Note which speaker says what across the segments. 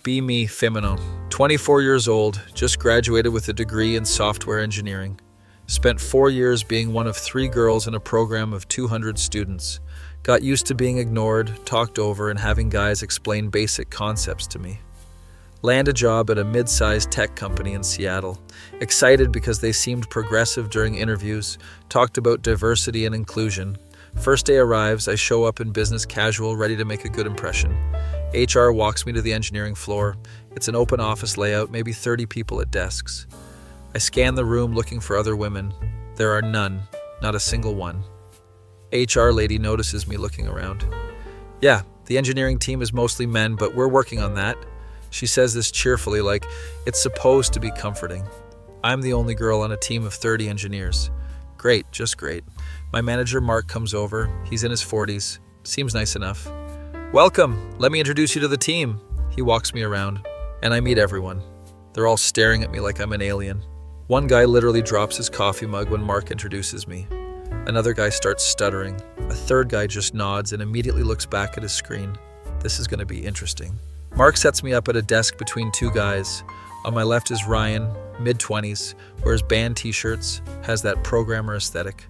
Speaker 1: Be me, Femino. 24 years old, just graduated with a degree in software engineering. Spent 4 years being one of 3 girls in a program of 200 students. Got used to being ignored, talked over, and having guys explain basic concepts to me. Land a job at a mid-sized tech company in Seattle. Excited because they seemed progressive during interviews, talked about diversity and inclusion. First day arrives, I show up in business casual, ready to make a good impression. HR walks me to the engineering floor. It's an open office layout, maybe 30 people at desks. I scan the room looking for other women. There are none, not a single one. HR lady notices me looking around. Yeah, the engineering team is mostly men, but we're working on that. She says this cheerfully, like it's supposed to be comforting. I'm the only girl on a team of 30 engineers. Great, just great. My manager, Mark, comes over. He's in his 40s. Seems nice enough. Welcome, let me introduce you to the team. He walks me around, and I meet everyone. They're all staring at me like I'm an alien. One guy literally drops his coffee mug when Mark introduces me. Another guy starts stuttering. A third guy just nods and immediately looks back at his screen. This is going to be interesting. Mark sets me up at a desk between 2 guys. On my left is Ryan, mid-20s, wears band t-shirts, has that programmer aesthetic.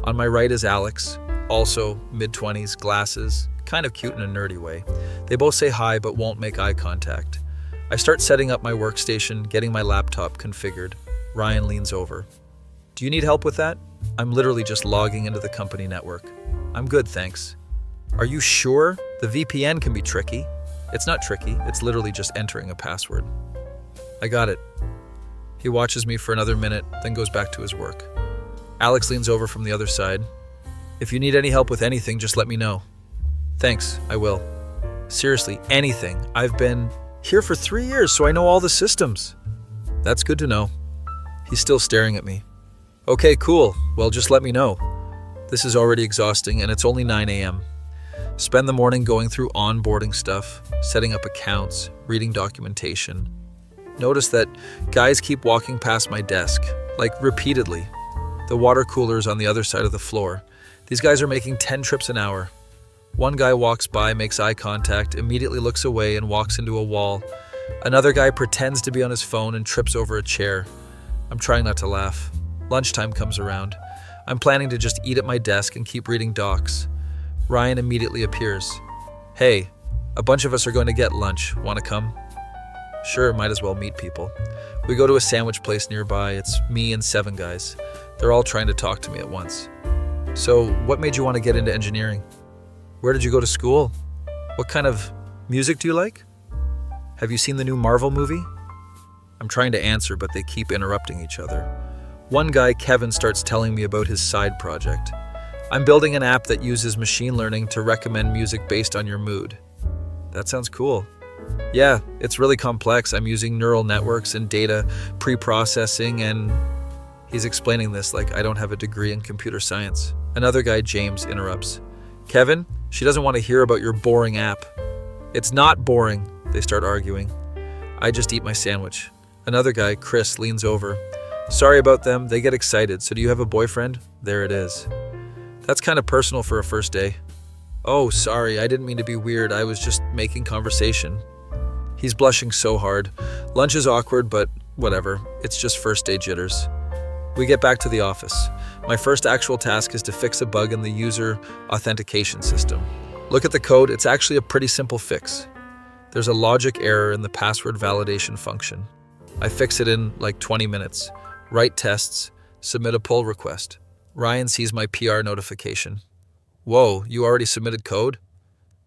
Speaker 1: On my right is Alex, also mid-20s, glasses, kind of cute in a nerdy way. They both say hi but won't make eye contact. I start setting up my workstation, getting my laptop configured. Ryan leans over. Do you need help with that? I'm literally just logging into the company network. I'm good, thanks. Are you sure? The VPN can be tricky. It's not tricky, it's literally just entering a password. I got it. He watches me for another minute, then goes back to his work. Alex leans over from the other side. If you need any help with anything, just let me know. Thanks, I will. Seriously, anything. I've been here for 3 years, so I know all the systems. That's good to know. He's still staring at me. Okay, cool. Well, just let me know. This is already exhausting, and it's only 9 a.m. Spend the morning going through onboarding stuff, setting up accounts, reading documentation. Notice that guys keep walking past my desk, like repeatedly. The water cooler is on the other side of the floor. These guys are making 10 trips an hour. One guy walks by, makes eye contact, immediately looks away and walks into a wall. Another guy pretends to be on his phone and trips over a chair. I'm trying not to laugh. Lunchtime comes around. I'm planning to just eat at my desk and keep reading docs. Ryan immediately appears. Hey, a bunch of us are going to get lunch. Want to come? Sure, might as well meet people. We go to a sandwich place nearby. It's me and 7 guys. They're all trying to talk to me at once. So, what made you want to get into engineering? Where did you go to school? What kind of music do you like? Have you seen the new Marvel movie? I'm trying to answer, but they keep interrupting each other. One guy, Kevin, starts telling me about his side project. I'm building an app that uses machine learning to recommend music based on your mood. That sounds cool. Yeah, it's really complex. I'm using neural networks and data pre-processing, and he's explaining this like I don't have a degree in computer science. Another guy, James, interrupts. Kevin, she doesn't want to hear about your boring app. It's not boring, they start arguing. I just eat my sandwich. Another guy, Chris, leans over. Sorry about them, they get excited. So do you have a boyfriend? There it is. That's kind of personal for a first day. Oh, sorry, I didn't mean to be weird. I was just making conversation. He's blushing so hard. Lunch is awkward, but whatever. It's just first day jitters. We get back to the office. My first actual task is to fix a bug in the user authentication system. Look at the code, it's actually a pretty simple fix. There's a logic error in the password validation function. I fix it in like 20 minutes. Write tests, submit a pull request. Ryan sees my PR notification. Whoa, you already submitted code?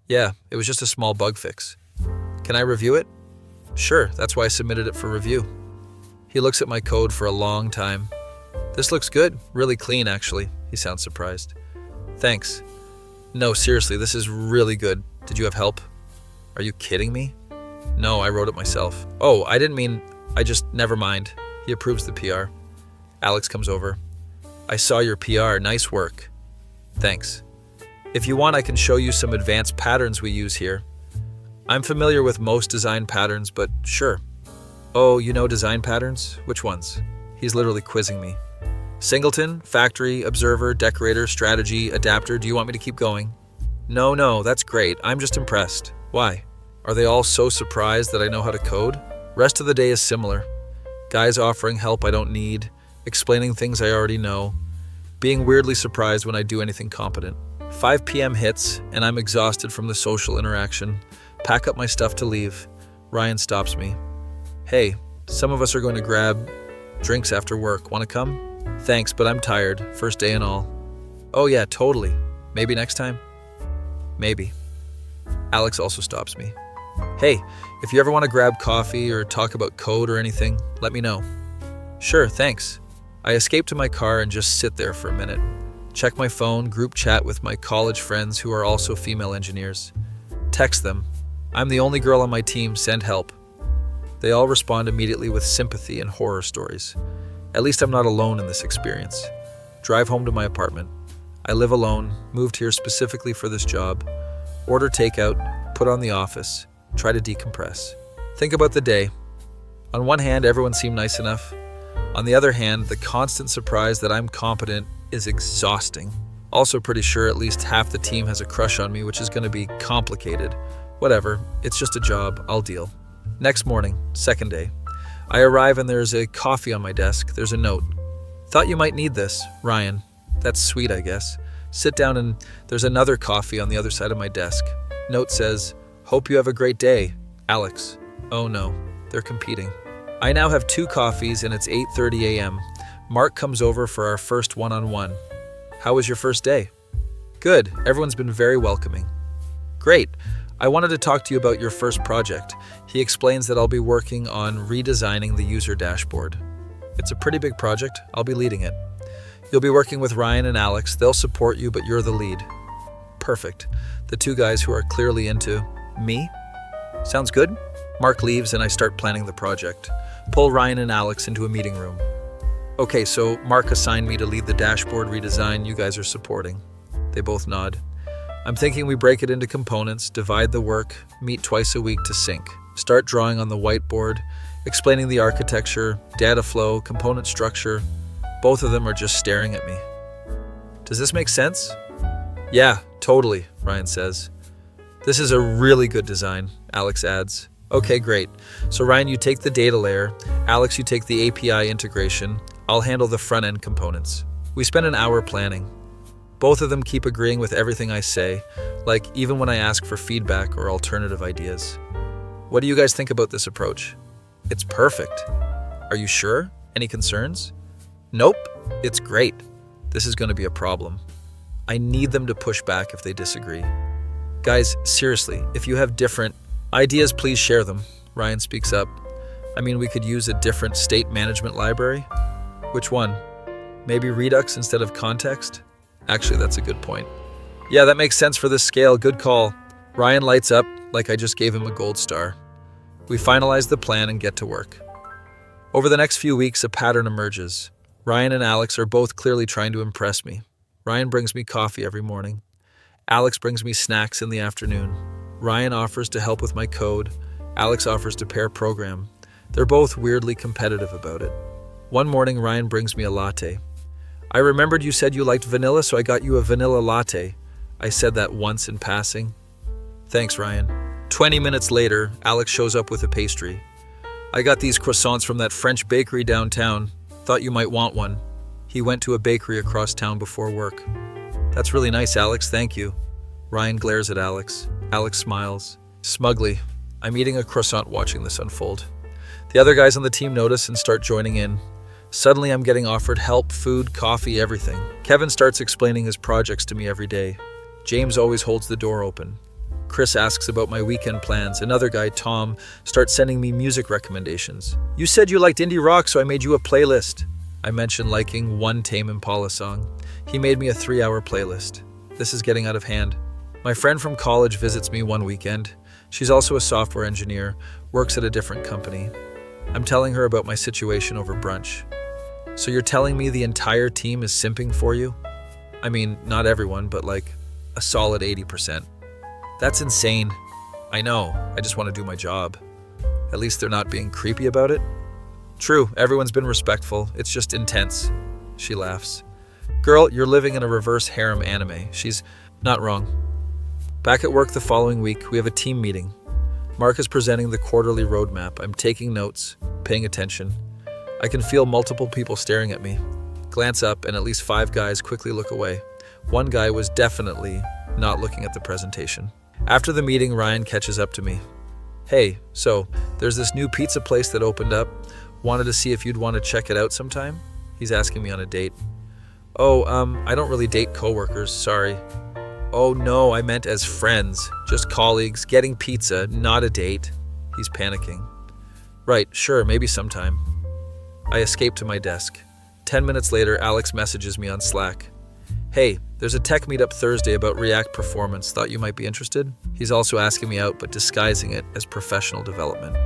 Speaker 1: Yeah, it was just a small bug fix. Can I review it? Sure, that's why I submitted it for review. He looks at my code for a long time. This looks good, really clean actually. He sounds surprised. Thanks. No, seriously, this is really good. Did you have help? Are you kidding me? No, I wrote it myself. Oh, I didn't mean, never mind. He approves the PR. Alex comes over. I saw your PR, nice work. Thanks. If you want, I can show you some advanced patterns we use here. I'm familiar with most design patterns, but sure. Oh, you know design patterns? Which ones? He's literally quizzing me. Singleton, factory, observer, decorator, strategy, adapter. Do you want me to keep going? No, that's great. I'm just impressed. Why? Are they all so surprised that I know how to code? Rest of the day is similar. Guys offering help I don't need, explaining things I already know, being weirdly surprised when I do anything competent. 5 p.m. hits, and I'm exhausted from the social interaction. Pack up my stuff to leave. Ryan stops me. Hey, some of us are going to grab drinks after work. Want to come? Thanks, but I'm tired. First day and all. Oh yeah, totally. Maybe next time? Maybe. Alex also stops me. Hey, if you ever want to grab coffee or talk about code or anything, let me know. Sure, thanks. I escape to my car and just sit there for a minute. Check my phone, group chat with my college friends who are also female engineers. Text them. I'm the only girl on my team, send help. They all respond immediately with sympathy and horror stories. At least I'm not alone in this experience. Drive home to my apartment. I live alone, moved here specifically for this job. Order takeout, put on the office, try to decompress. Think about the day. On one hand, everyone seemed nice enough. On the other hand, the constant surprise that I'm competent is exhausting. Also pretty sure at least half the team has a crush on me, which is going to be complicated. Whatever, it's just a job, I'll deal. Next morning, second day. I arrive and there's a coffee on my desk. There's a note. Thought you might need this, Ryan. That's sweet, I guess. Sit down and there's another coffee on the other side of my desk. Note says, hope you have a great day, Alex. Oh no, they're competing. I now have 2 coffees and it's 8:30 a.m. Mark comes over for our first one-on-one. How was your first day? Good, everyone's been very welcoming. Great, I wanted to talk to you about your first project. He explains that I'll be working on redesigning the user dashboard. It's a pretty big project, I'll be leading it. You'll be working with Ryan and Alex, they'll support you, but you're the lead. Perfect, the 2 guys who are clearly into me. Sounds good? Mark leaves and I start planning the project. Pull Ryan and Alex into a meeting room. Okay, so Mark assigned me to lead the dashboard redesign, you guys are supporting. They both nod. I'm thinking we break it into components, divide the work, meet twice a week to sync. Start drawing on the whiteboard, explaining the architecture, data flow, component structure. Both of them are just staring at me. Does this make sense? Yeah, totally, Ryan says. This is a really good design, Alex adds. Okay, great. So Ryan, you take the data layer. Alex, you take the API integration. I'll handle the front-end components. We spend an hour planning. Both of them keep agreeing with everything I say, like even when I ask for feedback or alternative ideas. What do you guys think about this approach? It's perfect. Are you sure? Any concerns? Nope, it's great. This is going to be a problem. I need them to push back if they disagree. Guys, seriously, if you have different ideas, please share them. Ryan speaks up. I mean, we could use a different state management library. Which one? Maybe Redux instead of context? Actually, that's a good point. Yeah, that makes sense for this scale. Good call. Ryan lights up like I just gave him a gold star. We finalize the plan and get to work. Over the next few weeks, a pattern emerges. Ryan and Alex are both clearly trying to impress me. Ryan brings me coffee every morning. Alex brings me snacks in the afternoon. Ryan offers to help with my code. Alex offers to pair program. They're both weirdly competitive about it. One morning, Ryan brings me a latte. I remembered you said you liked vanilla, so I got you a vanilla latte. I said that once in passing. Thanks, Ryan. 20 minutes later, Alex shows up with a pastry. I got these croissants from that French bakery downtown. Thought you might want one. He went to a bakery across town before work. That's really nice, Alex, thank you. Ryan glares at Alex. Alex smiles. Smugly, I'm eating a croissant watching this unfold. The other guys on the team notice and start joining in. Suddenly I'm getting offered help, food, coffee, everything. Kevin starts explaining his projects to me every day. James always holds the door open. Chris asks about my weekend plans. Another guy, Tom, starts sending me music recommendations. You said you liked indie rock, so I made you a playlist. I mentioned liking one Tame Impala song. He made me a 3-hour playlist. This is getting out of hand. My friend from college visits me one weekend. She's also a software engineer, works at a different company. I'm telling her about my situation over brunch. So you're telling me the entire team is simping for you? I mean, not everyone, but like a solid 80%. That's insane. I know, I just want to do my job. At least they're not being creepy about it. True, everyone's been respectful. It's just intense. She laughs. Girl, you're living in a reverse harem anime. She's not wrong. Back at work the following week, we have a team meeting. Mark is presenting the quarterly roadmap. I'm taking notes, paying attention. I can feel multiple people staring at me. Glance up, and at least 5 guys quickly look away. One guy was definitely not looking at the presentation. After the meeting, Ryan catches up to me. Hey, so there's this new pizza place that opened up. Wanted to see if you'd want to check it out sometime? He's asking me on a date. Oh, I don't really date coworkers, sorry. Oh no, I meant as friends, just colleagues, getting pizza, not a date. He's panicking. Right, sure, maybe sometime. I escape to my desk. 10 minutes later, Alex messages me on Slack. Hey, there's a tech meetup Thursday about React performance. Thought you might be interested? He's also asking me out, but disguising it as professional development.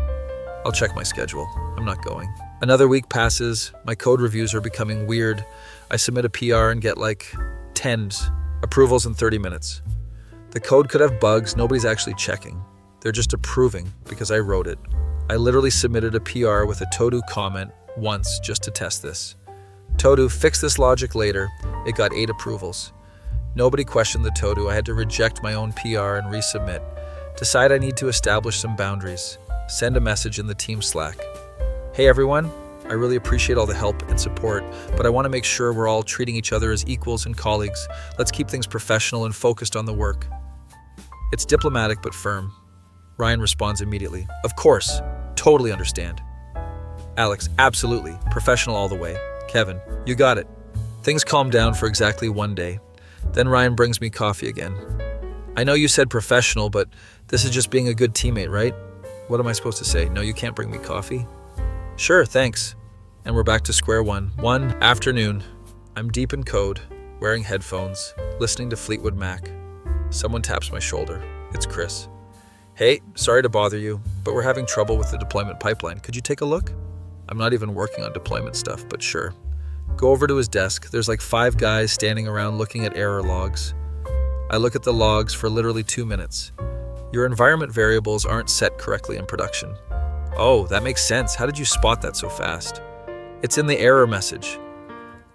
Speaker 1: I'll check my schedule. I'm not going. Another week passes. My code reviews are becoming weird. I submit a PR and get like 10 approvals in 30 minutes. The code could have bugs. Nobody's actually checking. They're just approving because I wrote it. I literally submitted a PR with a Todo comment once just to test this. Todo, fix this logic later. It got 8 approvals. Nobody questioned the Todo. I had to reject my own PR and resubmit. Decide I need to establish some boundaries. Send a message in the team Slack. Hey everyone, I really appreciate all the help and support, but I want to make sure we're all treating each other as equals and colleagues. Let's keep things professional and focused on the work. It's diplomatic but firm. Ryan responds immediately. Of course, totally understand. Alex, absolutely, professional all the way. Kevin, you got it. Things calm down for exactly 1 day. Then Ryan brings me coffee again. I know you said professional, but this is just being a good teammate, right? What am I supposed to say? No, you can't bring me coffee? Sure, thanks. And we're back to square one. One afternoon, I'm deep in code, wearing headphones, listening to Fleetwood Mac. Someone taps my shoulder. It's Chris. Hey, sorry to bother you, but we're having trouble with the deployment pipeline. Could you take a look? I'm not even working on deployment stuff, but sure. Go over to his desk. There's like 5 guys standing around looking at error logs. I look at the logs for literally 2 minutes. Your environment variables aren't set correctly in production. Oh, that makes sense. How did you spot that so fast? It's in the error message.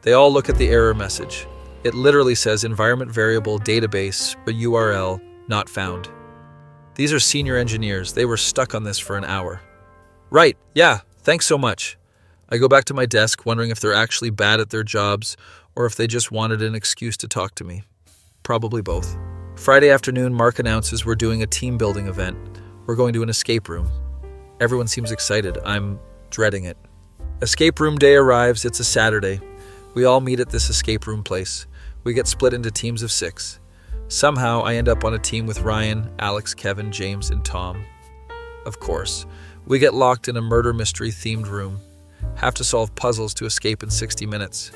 Speaker 1: They all look at the error message. It literally says environment variable database, but URL not found. These are senior engineers. They were stuck on this for an hour. Right, yeah, thanks so much. I go back to my desk wondering if they're actually bad at their jobs or if they just wanted an excuse to talk to me. Probably both. Friday afternoon, Mark announces we're doing a team building event. We're going to an escape room. Everyone seems excited. I'm dreading it. Escape room day arrives. It's a Saturday. We all meet at this escape room place. We get split into teams of 6. Somehow, I end up on a team with Ryan, Alex, Kevin, James, and Tom. Of course, we get locked in a murder mystery themed room. Have to solve puzzles to escape in 60 minutes.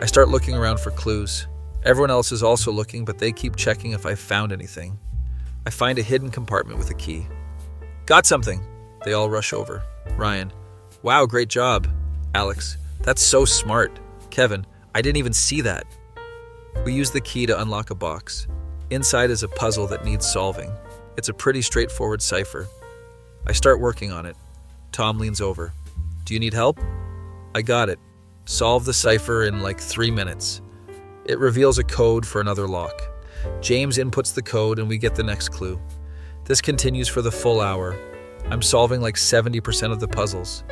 Speaker 1: I start looking around for clues. Everyone else is also looking, but they keep checking if I've found anything. I find a hidden compartment with a key. Got something. They all rush over. Ryan, wow, great job. Alex, that's so smart. Kevin, I didn't even see that. We use the key to unlock a box. Inside is a puzzle that needs solving. It's a pretty straightforward cipher. I start working on it. Tom leans over. Do you need help? I got it. Solve the cipher in like 3 minutes. It reveals a code for another lock. James inputs the code and we get the next clue. This continues for the full hour. I'm solving like 70% of the puzzles.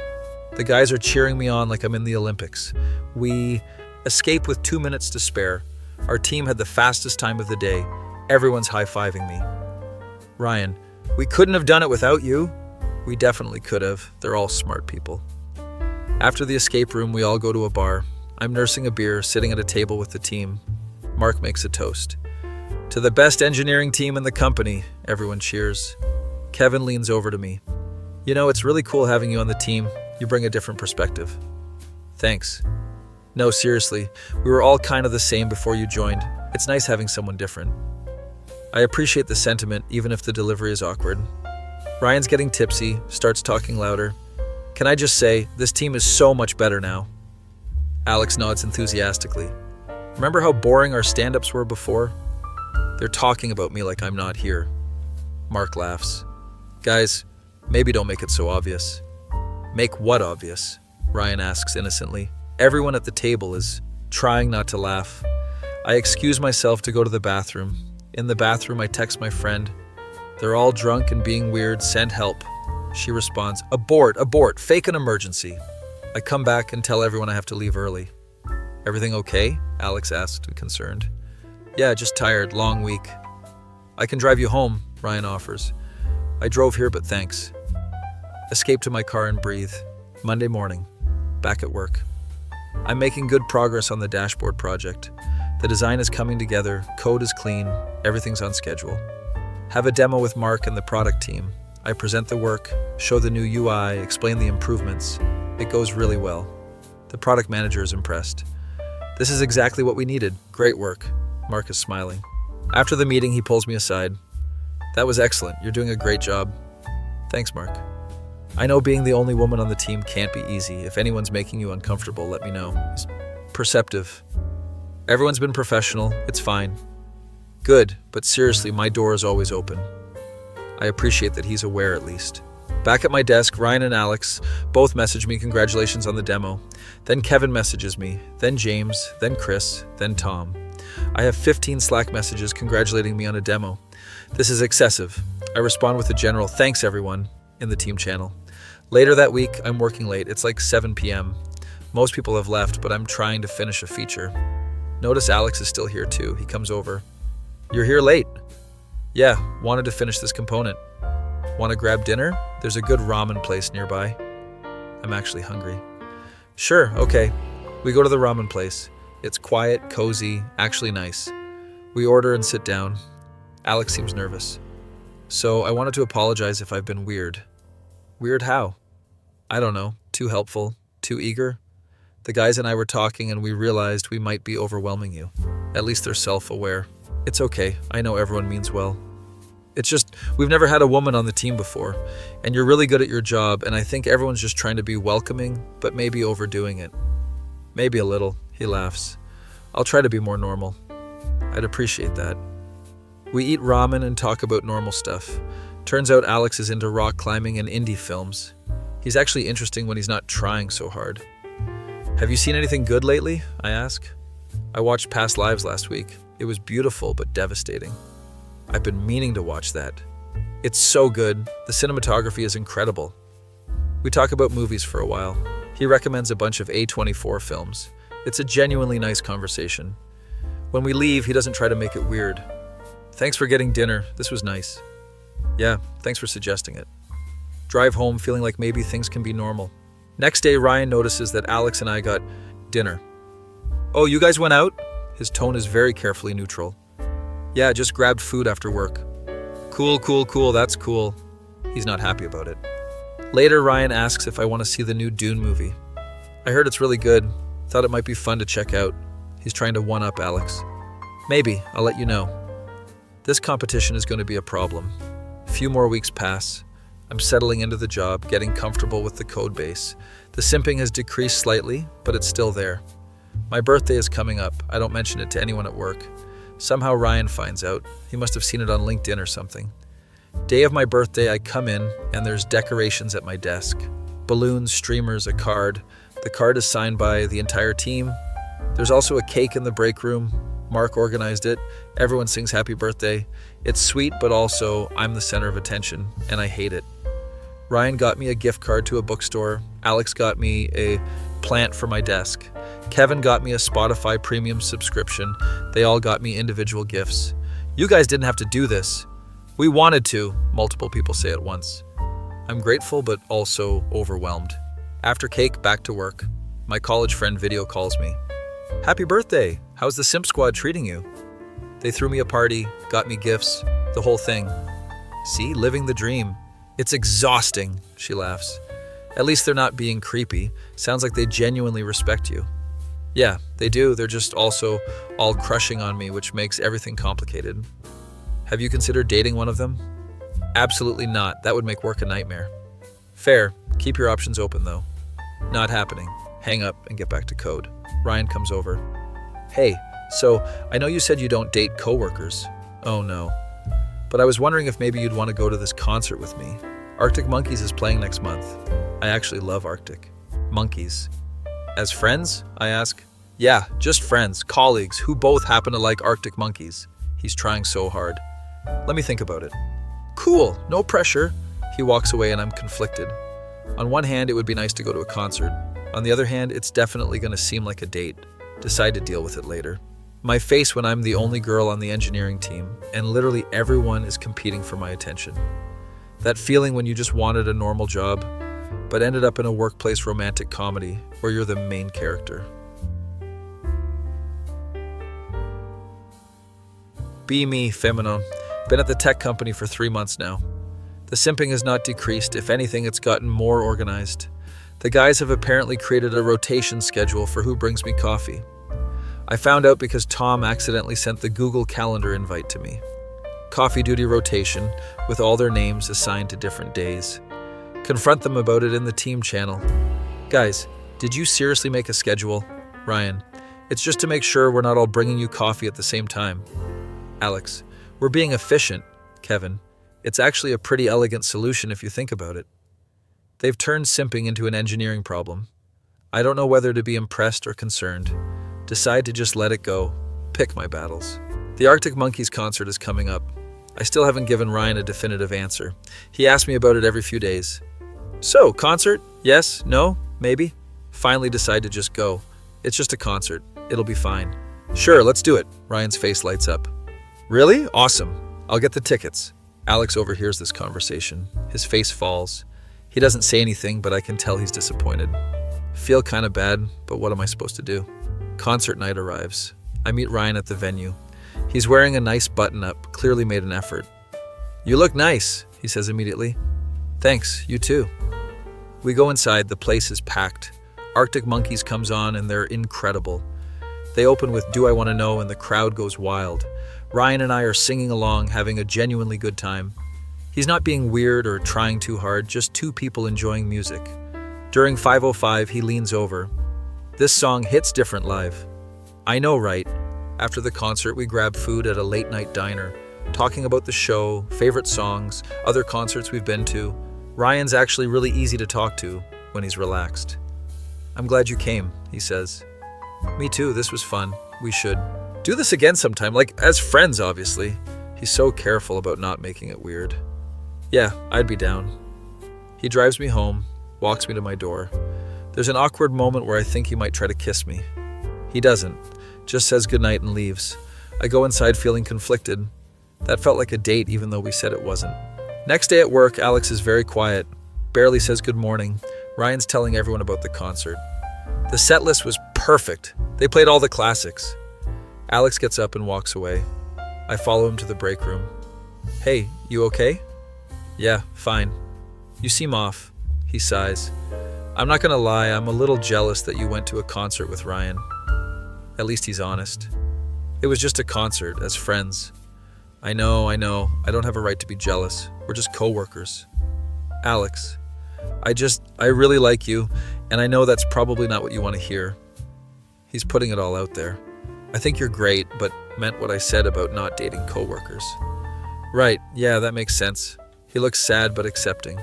Speaker 1: The guys are cheering me on like I'm in the Olympics. We escape with 2 minutes to spare. Our team had the fastest time of the day. Everyone's high-fiving me. Ryan, we couldn't have done it without you. We definitely could have. They're all smart people. After the escape room, we all go to a bar. I'm nursing a beer, sitting at a table with the team. Mark makes a toast. To the best engineering team in the company, everyone cheers. Kevin leans over to me. You know, it's really cool having you on the team. You bring a different perspective. Thanks. No, seriously, we were all kind of the same before you joined. It's nice having someone different. I appreciate the sentiment, even if the delivery is awkward. Ryan's getting tipsy, starts talking louder. Can I just say, this team is so much better now. Alex nods enthusiastically. Remember how boring our stand-ups were before? They're talking about me like I'm not here. Mark laughs. Guys, maybe don't make it so obvious. Make what obvious? Ryan asks innocently. Everyone at the table is trying not to laugh. I excuse myself to go to the bathroom. In the bathroom, I text my friend. They're all drunk and being weird. Send help. She responds, abort, abort, fake an emergency. I come back and tell everyone I have to leave early. Everything okay? Alex asked, concerned. Yeah, just tired, long week. I can drive you home, Ryan offers. I drove here, but thanks. Escape to my car and breathe. Monday morning, back at work. I'm making good progress on the dashboard project. The design is coming together, code is clean, everything's on schedule. Have a demo with Mark and the product team. I present the work, show the new UI, explain the improvements. It goes really well. The product manager is impressed. This is exactly what we needed. Great work. Mark is smiling. After the meeting, he pulls me aside. That was excellent. You're doing a great job. Thanks, Mark. I know being the only woman on the team can't be easy. If anyone's making you uncomfortable, let me know. He's perceptive. Everyone's been professional. It's fine. Good, but seriously, my door is always open. I appreciate that he's aware at least. Back at my desk, Ryan and Alex both message me congratulations on the demo. Then Kevin messages me, then James, then Chris, then Tom. I have 15 Slack messages congratulating me on a demo. This is excessive. I respond with a general thanks everyone in the team channel. Later that week, I'm working late. It's like 7 p.m. Most people have left, but I'm trying to finish a feature. Notice Alex is still here too. He comes over. You're here late. Yeah, wanted to finish this component. Want to grab dinner? There's a good ramen place nearby. I'm actually hungry. Sure, okay. We go to the ramen place. It's quiet, cozy, actually nice. We order and sit down. Alex seems nervous. So I wanted to apologize if I've been weird. Weird how? I don't know. Too helpful? Too eager? The guys and I were talking and we realized we might be overwhelming you. At least they're self-aware. It's okay. I know everyone means well. It's just, we've never had a woman on the team before, and you're really good at your job, and I think everyone's just trying to be welcoming, but maybe overdoing it. Maybe a little, he laughs. I'll try to be more normal. I'd appreciate that. We eat ramen and talk about normal stuff. Turns out Alex is into rock climbing and indie films. He's actually interesting when he's not trying so hard. Have you seen anything good lately? I ask. I watched Past Lives last week. It was beautiful but devastating. I've been meaning to watch that. It's so good. The cinematography is incredible. We talk about movies for a while. He recommends a bunch of A24 films. It's a genuinely nice conversation. When we leave, he doesn't try to make it weird. Thanks for getting dinner. This was nice. Yeah, thanks for suggesting it. Drive home feeling like maybe things can be normal. Next day, Ryan notices that Alex and I got dinner. Oh, you guys went out? His tone is very carefully neutral. Yeah, just grabbed food after work. Cool, that's cool. He's not happy about it. Later, Ryan asks if I want to see the new Dune movie. I heard it's really good. Thought it might be fun to check out. He's trying to one-up Alex. Maybe, I'll let you know. This competition is going to be a problem. A few more weeks pass. I'm settling into the job, getting comfortable with the code base. The simping has decreased slightly, but it's still there. My birthday is coming up. I don't mention it to anyone at work. Somehow Ryan finds out. He must have seen it on LinkedIn or something. Day of my birthday, I come in, and there's decorations at my desk. Balloons, streamers, a card. The card is signed by the entire team. There's also a cake in the break room. Mark organized it. Everyone sings happy birthday. It's sweet, but also I'm the center of attention, and I hate it. Ryan got me a gift card to a bookstore. Alex got me a plant for my desk. Kevin got me a Spotify premium subscription. They all got me individual gifts. You guys didn't have to do this. We wanted to, multiple people say at once. I'm grateful, but also overwhelmed. After cake, back to work. My college friend video calls me. Happy birthday! How's the Simp Squad treating you? They threw me a party, got me gifts, the whole thing. See, living the dream. It's exhausting, she laughs. At least they're not being creepy. Sounds like they genuinely respect you. Yeah, they do. They're just also all crushing on me, which makes everything complicated. Have you considered dating one of them? Absolutely not. That would make work a nightmare. Fair. Keep your options open, though. Not happening. Hang up and get back to code. Ryan comes over. Hey, so I know you said you don't date coworkers. Oh no. But I was wondering if maybe you'd want to go to this concert with me. Arctic Monkeys is playing next month. I actually love Arctic Monkeys. As friends? I ask. Yeah, just friends, colleagues, who both happen to like Arctic Monkeys. He's trying so hard. Let me think about it. Cool, no pressure. He walks away and I'm conflicted. On one hand, it would be nice to go to a concert. On the other hand, it's definitely going to seem like a date. Decide to deal with it later. My face when I'm the only girl on the engineering team, and literally everyone is competing for my attention. That feeling when you just wanted a normal job, but ended up in a workplace romantic comedy where you're the main character. Be me, Femino. Been at the tech company for 3 months now. The simping has not decreased. If anything, it's gotten more organized. The guys have apparently created a rotation schedule for who brings me coffee. I found out because Tom accidentally sent the Google Calendar invite to me. Coffee duty rotation, with all their names assigned to different days. Confront them about it in the team channel. Guys, did you seriously make a schedule? Ryan, it's just to make sure we're not all bringing you coffee at the same time. Alex, we're being efficient. Kevin, it's actually a pretty elegant solution if you think about it. They've turned simping into an engineering problem. I don't know whether to be impressed or concerned. Decide to just let it go. Pick my battles. The Arctic Monkeys concert is coming up. I still haven't given Ryan a definitive answer. He asks me about it every few days. So, concert? Yes? No? Maybe? Finally decide to just go. It's just a concert. It'll be fine. Sure, let's do it. Ryan's face lights up. Really? Awesome. I'll get the tickets. Alex overhears this conversation. His face falls. He doesn't say anything, but I can tell he's disappointed. Feel kind of bad, but what am I supposed to do? Concert night arrives. I meet Ryan at the venue. He's wearing a nice button-up, clearly made an effort. You look nice, he says immediately. Thanks, you too. We go inside, the place is packed. Arctic Monkeys comes on and they're incredible. They open with Do I Want to Know and the crowd goes wild. Ryan and I are singing along, having a genuinely good time. He's not being weird or trying too hard, just two people enjoying music. During 5:05, he leans over. This song hits different live. I know, right? After the concert, we grab food at a late-night diner, talking about the show, favorite songs, other concerts we've been to. Ryan's actually really easy to talk to when he's relaxed. I'm glad you came, he says. Me too, this was fun. We should do this again sometime, like as friends, obviously. He's so careful about not making it weird. Yeah, I'd be down. He drives me home, walks me to my door. There's an awkward moment where I think he might try to kiss me. He doesn't, just says goodnight and leaves. I go inside feeling conflicted. That felt like a date even though we said it wasn't. Next day at work, Alex is very quiet, barely says good morning. Ryan's telling everyone about the concert. The set list was perfect. They played all the classics. Alex gets up and walks away. I follow him to the break room. Hey, you okay? Yeah, fine. You seem off. He sighs. I'm not gonna lie, I'm a little jealous that you went to a concert with Ryan. At least he's honest. It was just a concert, as friends. I know. I don't have a right to be jealous. We're just co-workers. Alex, I really like you, and I know that's probably not what you want to hear. He's putting it all out there. I think you're great, but meant what I said about not dating co-workers. Right, yeah, that makes sense. He looks sad but accepting.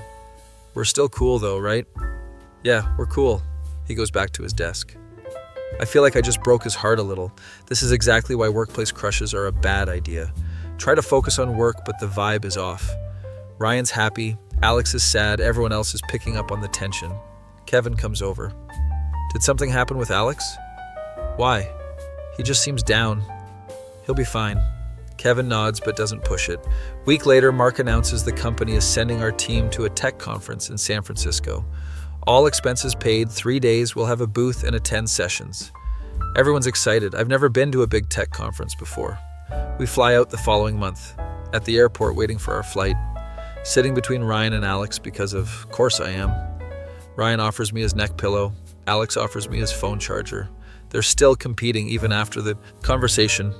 Speaker 1: We're still cool though, right? Yeah, we're cool. He goes back to his desk. I feel like I just broke his heart a little. This is exactly why workplace crushes are a bad idea. Try to focus on work, but the vibe is off. Ryan's happy, Alex is sad, everyone else is picking up on the tension. Kevin comes over. Did something happen with Alex? Why? He just seems down. He'll be fine. Kevin nods but doesn't push it. Week later, Mark announces the company is sending our team to a tech conference in San Francisco. All expenses paid, 3 days, we'll have a booth and attend sessions. Everyone's excited. I've never been to a big tech conference before. We fly out the following month. At the airport waiting for our flight. Sitting between Ryan and Alex because of course I am. Ryan offers me his neck pillow. Alex offers me his phone charger. They're still competing even after the conversation.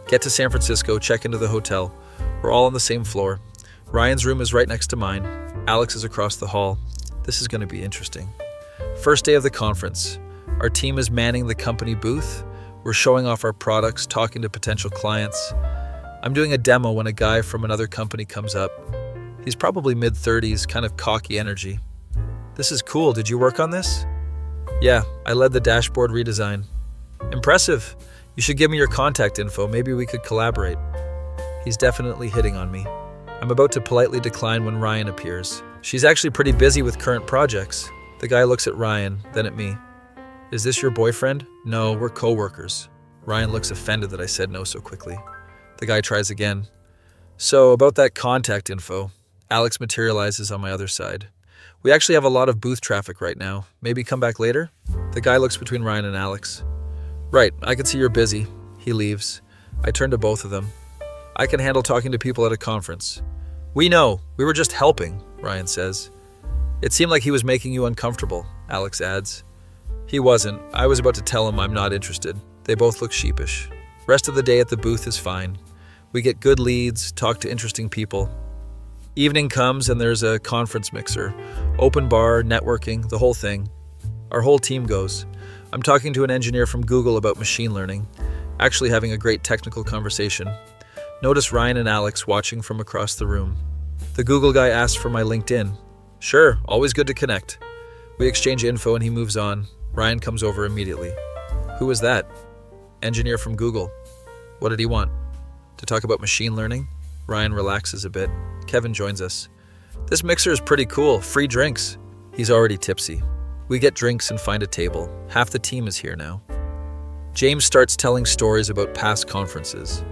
Speaker 1: Get to San Francisco, check into the hotel. We're all on the same floor. Ryan's room is right next to mine. Alex is across the hall. This is going to be interesting. First day of the conference. Our team is manning the company booth. We're showing off our products, talking to potential clients. I'm doing a demo when a guy from another company comes up. He's probably mid-30s, kind of cocky energy. This is cool. Did you work on this? Yeah, I led the dashboard redesign. Impressive. You should give me your contact info. Maybe we could collaborate. He's definitely hitting on me. I'm about to politely decline when Ryan appears. She's actually pretty busy with current projects. The guy looks at Ryan, then at me. Is this your boyfriend? No, we're co-workers. Ryan looks offended that I said no so quickly. The guy tries again. So, about that contact info, Alex materializes on my other side. We actually have a lot of booth traffic right now. Maybe come back later? The guy looks between Ryan and Alex. Right, I can see you're busy. He leaves. I turn to both of them. I can handle talking to people at a conference. We know. We were just helping, Ryan says. It seemed like he was making you uncomfortable, Alex adds. He wasn't. I was about to tell him I'm not interested. They both look sheepish. Rest of the day at the booth is fine. We get good leads, talk to interesting people. Evening comes and there's a conference mixer. Open bar, networking, the whole thing. Our whole team goes. I'm talking to an engineer from Google about machine learning, actually having a great technical conversation. Notice Ryan and Alex watching from across the room. The Google guy asks for my LinkedIn. Sure, always good to connect. We exchange info and he moves on. Ryan comes over immediately. Who was that? Engineer from Google. What did he want? To talk about machine learning? Ryan relaxes a bit. Kevin joins us. This mixer is pretty cool. Free drinks. He's already tipsy. We get drinks and find a table. Half the team is here now. James starts telling stories about past conferences.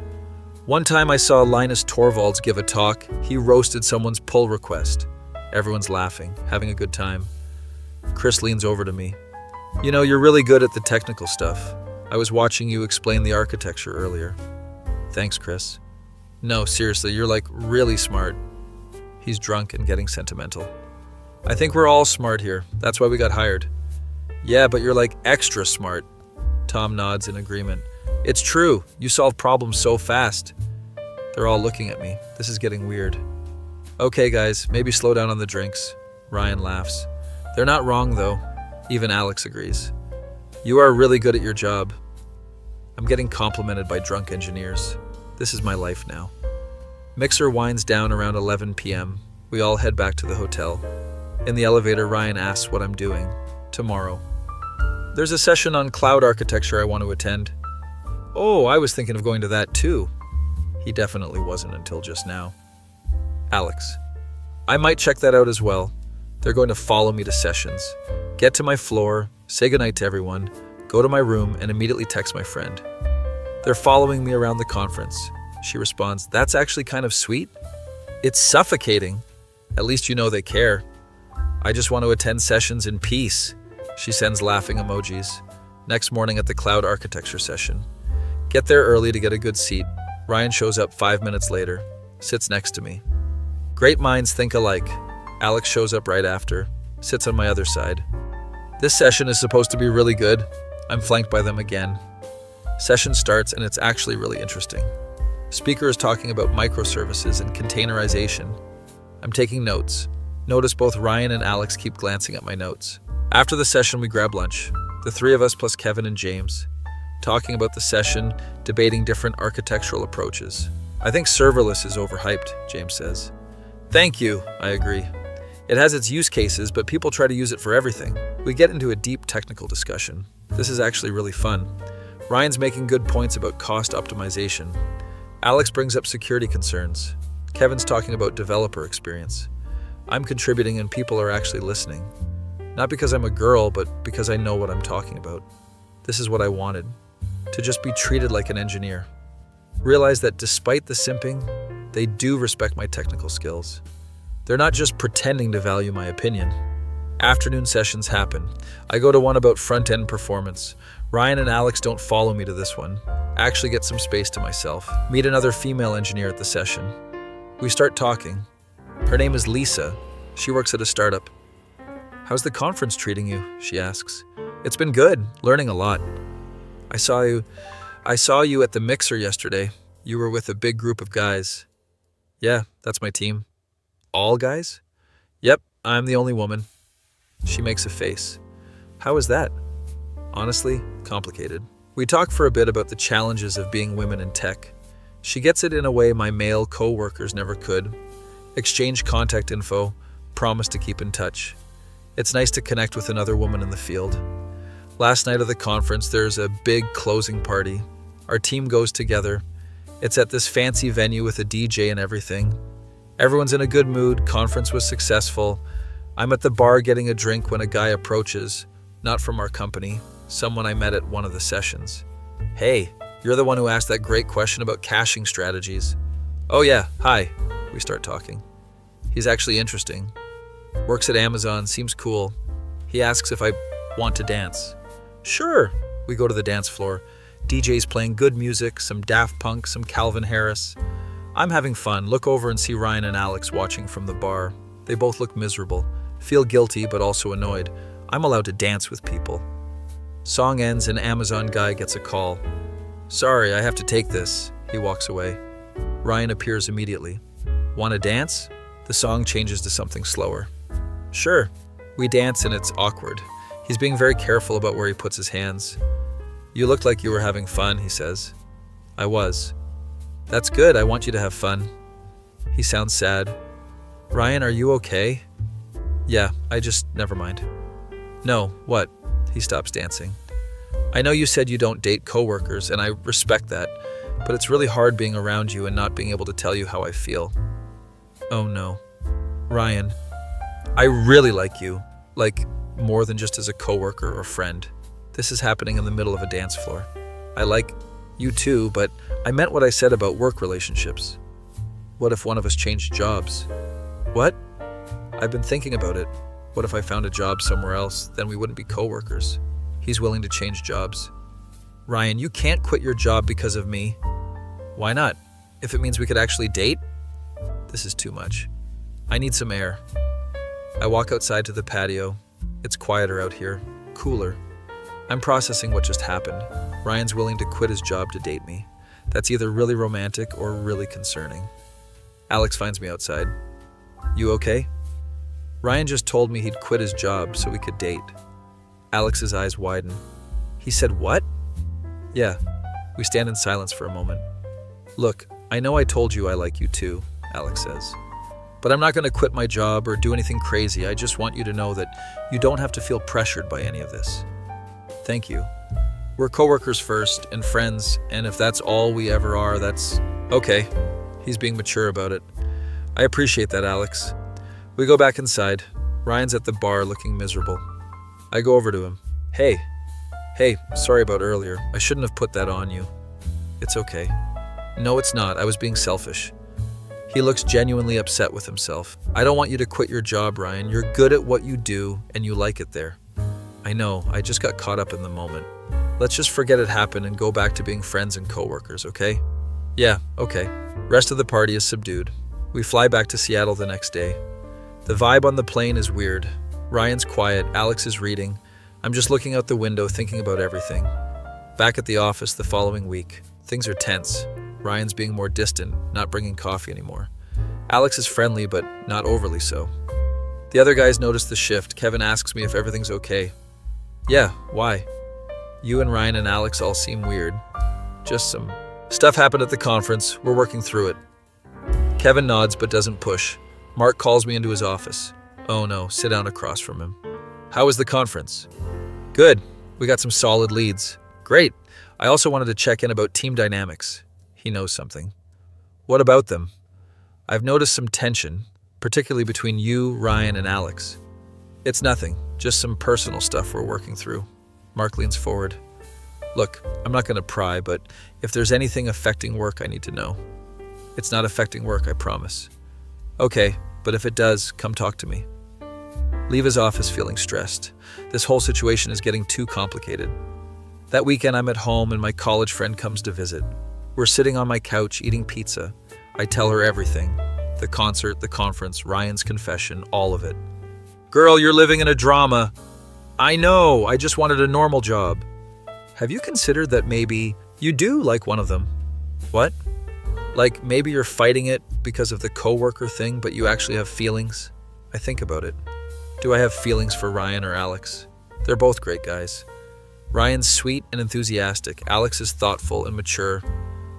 Speaker 1: One time I saw Linus Torvalds give a talk. He roasted someone's pull request. Everyone's laughing, having a good time. Chris leans over to me. You know, you're really good at the technical stuff. I was watching you explain the architecture earlier. Thanks, Chris. No, seriously, you're like really smart. He's drunk and getting sentimental. I think we're all smart here. That's why we got hired. Yeah, but you're like extra smart. Tom nods in agreement. It's true. You solve problems so fast. They're all looking at me. This is getting weird. Okay, guys, maybe slow down on the drinks. Ryan laughs. They're not wrong, though. Even Alex agrees. You are really good at your job. I'm getting complimented by drunk engineers. This is my life now. Mixer winds down around 11 p.m. We all head back to the hotel. In the elevator, Ryan asks what I'm doing. Tomorrow. There's a session on cloud architecture I want to attend. Oh, I was thinking of going to that too. He definitely wasn't until just now. Alex. I might check that out as well. They're going to follow me to sessions. Get to my floor, say goodnight to everyone, go to my room, and immediately text my friend. They're following me around the conference. She responds, that's actually kind of sweet. It's suffocating. At least you know they care. I just want to attend sessions in peace. She sends laughing emojis. Next morning at the cloud architecture session. Get there early to get a good seat. Ryan shows up 5 minutes later, sits next to me. Great minds think alike. Alex shows up right after, sits on my other side. This session is supposed to be really good. I'm flanked by them again. Session starts and it's actually really interesting. Speaker is talking about microservices and containerization. I'm taking notes. Notice both Ryan and Alex keep glancing at my notes. After the session, we grab lunch. The three of us plus Kevin and James. Talking about the session, debating different architectural approaches. I think serverless is overhyped, James says. Thank you, I agree. It has its use cases, but people try to use it for everything. We get into a deep technical discussion. This is actually really fun. Ryan's making good points about cost optimization. Alex brings up security concerns. Kevin's talking about developer experience. I'm contributing and people are actually listening. Not because I'm a girl, but because I know what I'm talking about. This is what I wanted. To just be treated like an engineer. Realize that despite the simping, they do respect my technical skills. They're not just pretending to value my opinion. Afternoon sessions happen. I go to one about front-end performance. Ryan and Alex don't follow me to this one. I actually get some space to myself. Meet another female engineer at the session. We start talking. Her name is Lisa. She works at a startup. How's the conference treating you? She asks. It's been good, learning a lot. I saw you at the mixer yesterday. You were with a big group of guys. Yeah, that's my team. All guys? Yep, I'm the only woman. She makes a face. How is that? Honestly, complicated. We talk for a bit about the challenges of being women in tech. She gets it in a way my male co-workers never could. Exchange contact info, promise to keep in touch. It's nice to connect with another woman in the field. Last night of the conference, there's a big closing party. Our team goes together. It's at this fancy venue with a DJ and everything. Everyone's in a good mood, conference was successful. I'm at the bar getting a drink when a guy approaches, not from our company, someone I met at one of the sessions. Hey, you're the one who asked that great question about caching strategies. Oh yeah, hi. We start talking. He's actually interesting. Works at Amazon, seems cool. He asks if I want to dance. Sure. We go to the dance floor. DJ's playing good music, some Daft Punk, some Calvin Harris. I'm having fun. Look over and see Ryan and Alex watching from the bar. They both look miserable. Feel guilty, but also annoyed. I'm allowed to dance with people. Song ends and Amazon guy gets a call. Sorry, I have to take this. He walks away. Ryan appears immediately. Want to dance? The song changes to something slower. Sure. We dance and it's awkward. He's being very careful about where he puts his hands. You looked like you were having fun, he says. I was. That's good, I want you to have fun. He sounds sad. Ryan, are you okay? Yeah, never mind. No, what? He stops dancing. I know you said you don't date coworkers, and I respect that, but it's really hard being around you and not being able to tell you how I feel. Oh no. Ryan, I really like you, like more than just as a coworker or friend. This is happening in the middle of a dance floor. I like you too, but I meant what I said about work relationships. What if one of us changed jobs? What? I've been thinking about it. What if I found a job somewhere else? Then we wouldn't be coworkers. He's willing to change jobs. Ryan, you can't quit your job because of me. Why not? If it means we could actually date? This is too much. I need some air. I walk outside to the patio. It's quieter out here, cooler. I'm processing what just happened. Ryan's willing to quit his job to date me. That's either really romantic or really concerning. Alex finds me outside. You okay? Ryan just told me he'd quit his job so we could date. Alex's eyes widen. He said what? Yeah. We stand in silence for a moment. Look, I know I told you I like you too, Alex says. But I'm not going to quit my job or do anything crazy. I just want you to know that you don't have to feel pressured by any of this. Thank you. We're coworkers first and friends, and if that's all we ever are, that's okay. He's being mature about it. I appreciate that, Alex. We go back inside. Ryan's at the bar looking miserable. I go over to him. Hey, sorry about earlier. I shouldn't have put that on you. It's okay. No, it's not. I was being selfish. He looks genuinely upset with himself. I don't want you to quit your job, Ryan. You're good at what you do, and you like it there. I know, I just got caught up in the moment. Let's just forget it happened and go back to being friends and coworkers, okay? Yeah, okay. Rest of the party is subdued. We fly back to Seattle the next day. The vibe on the plane is weird. Ryan's quiet, Alex is reading. I'm just looking out the window thinking about everything. Back at the office the following week. Things are tense. Ryan's being more distant, not bringing coffee anymore. Alex is friendly, but not overly so. The other guys notice the shift. Kevin asks me if everything's okay. Yeah, why? You and Ryan and Alex all seem weird. Just some stuff happened at the conference. We're working through it. Kevin nods but doesn't push. Mark calls me into his office. Oh no, sit down across from him. How was the conference? Good. We got some solid leads. Great. I also wanted to check in about team dynamics. He knows something. What about them? I've noticed some tension, particularly between you, Ryan, and Alex. It's nothing, just some personal stuff we're working through. Mark leans forward. Look, I'm not going to pry, but if there's anything affecting work, I need to know. It's not affecting work, I promise. Okay, but if it does, come talk to me. Leave his office feeling stressed. This whole situation is getting too complicated. That weekend I'm at home and my college friend comes to visit. We're sitting on my couch eating pizza. I tell her everything. The concert, the conference, Ryan's confession, all of it. Girl, you're living in a drama. I know, I just wanted a normal job. Have you considered that maybe you do like one of them? What? Like maybe you're fighting it because of the coworker thing, but you actually have feelings? I think about it. Do I have feelings for Ryan or Alex? They're both great guys. Ryan's sweet and enthusiastic. Alex is thoughtful and mature.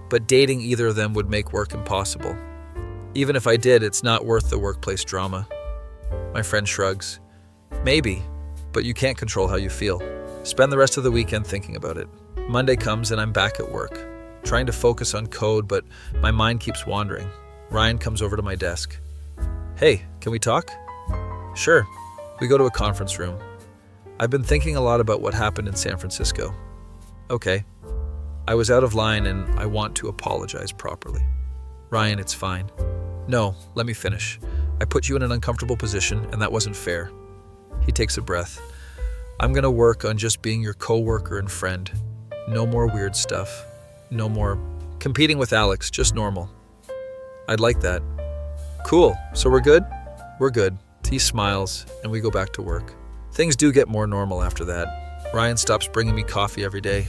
Speaker 1: But dating either of them would make work impossible. Even if I did, it's not worth the workplace drama. My friend shrugs. Maybe, but you can't control how you feel. Spend the rest of the weekend thinking about it. Monday comes and I'm back at work, trying to focus on code, but my mind keeps wandering. Ryan comes over to my desk. Hey, can we talk? Sure. We go to a conference room. I've been thinking a lot about what happened in San Francisco. Okay. I was out of line and I want to apologize properly. Ryan, it's fine. No, let me finish. I put you in an uncomfortable position and that wasn't fair. He takes a breath. I'm gonna work on just being your coworker and friend. No more weird stuff. No more competing with Alex, just normal. I'd like that. Cool, so we're good? We're good. He smiles and we go back to work. Things do get more normal after that. Ryan stops bringing me coffee every day.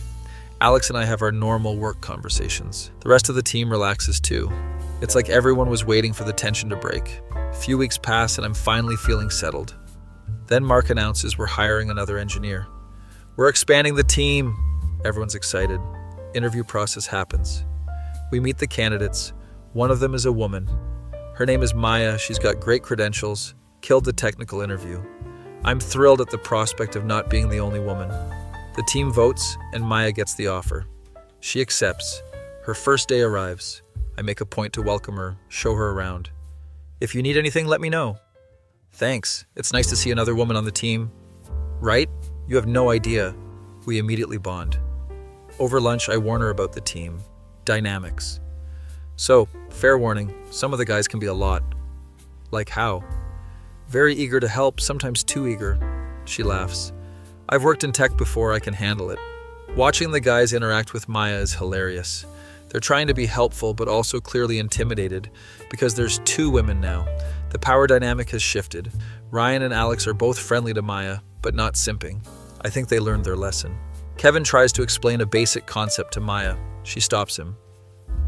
Speaker 1: Alex and I have our normal work conversations. The rest of the team relaxes too. It's like everyone was waiting for the tension to break. A few weeks pass and I'm finally feeling settled. Then Mark announces we're hiring another engineer. We're expanding the team. Everyone's excited. Interview process happens. We meet the candidates. One of them is a woman. Her name is Maya. She's got great credentials. Killed the technical interview. I'm thrilled at the prospect of not being the only woman. The team votes and Maya gets the offer. She accepts. Her first day arrives. I make a point to welcome her, show her around. If you need anything, let me know. Thanks. It's nice to see another woman on the team. Right? You have no idea. We immediately bond. Over lunch, I warn her about the team. Dynamics. So, fair warning, some of the guys can be a lot. Like how? Very eager to help, sometimes too eager. She laughs. I've worked in tech before, I can handle it. Watching the guys interact with Maya is hilarious. They're trying to be helpful, but also clearly intimidated, because there's two women now. The power dynamic has shifted. Ryan and Alex are both friendly to Maya, but not simping. I think they learned their lesson. Kevin tries to explain a basic concept to Maya. She stops him.